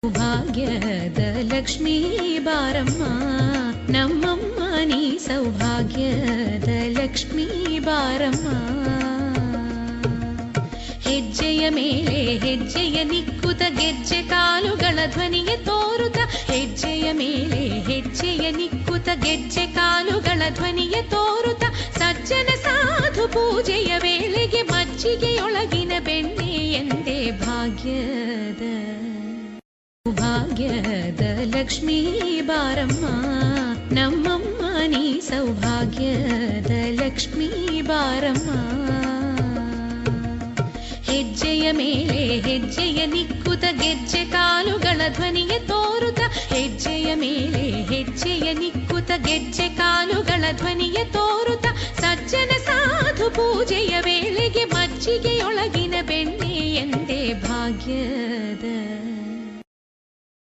ಸೌಭಾಗ್ಯದ ಲಕ್ಷ್ಮೀ ಬಾರಮ್ಮ ನಮ್ಮಮ್ಮ ನೀ ಸೌಭಾಗ್ಯದ ಲಕ್ಷ್ಮೀ ಬಾರಮ್ಮ. ಹೆಜ್ಜೆಯ ಮೇಲೆ ಹೆಜ್ಜೆಯ ನಿಕ್ಕುತ ಗೆಜ್ಜೆ ಕಾಲುಗಳ ಧ್ವನಿಯ ತೋರುತ, ಹೆಜ್ಜೆಯ ಮೇಲೆ ಹೆಜ್ಜೆಯ ನಿಕ್ಕುತ ಗೆಜ್ಜೆ ಕಾಲುಗಳ ಧ್ವನಿಯ ತೋರುತ, ಸಜ್ಜನ ಸಾಧು ಪೂಜೆಯ ವೇಳೆಗೆ ಮಜ್ಜಿಗೆಯೊಳಗಿನ ಬೆಣ್ಣೆ ಎಂದೇ ಭಾಗ್ಯದ ಸೌಭಾಗ್ಯದ ಲಕ್ಷ್ಮೀ ಬಾರಮ್ಮ ನಮ್ಮಮ್ಮ ನೀ ಸೌಭಾಗ್ಯದ ಲಕ್ಷ್ಮೀ ಬಾರಮ್ಮ. ಹೆಜ್ಜೆಯ ಮೇಲೆ ಹೆಜ್ಜೆಯ ನಿಕ್ಕುತ ಗೆಜ್ಜೆ ಕಾಲುಗಳ ಧ್ವನಿಯ ತೋರುತ, ಹೆಜ್ಜೆಯ ಮೇಲೆ ಹೆಜ್ಜೆಯ ನಿಕ್ಕುತ ಗೆಜ್ಜೆ ಕಾಲುಗಳ ಧ್ವನಿಯ ತೋರುತ, ಸಜ್ಜನ ಸಾಧು ಪೂಜೆಯ ವೇಳೆಗೆ ಮಜ್ಜಿಗೆಯೊಳಗಿನ ಬೆಣ್ಣೆ ಎಂದೇ ಭಾಗ್ಯ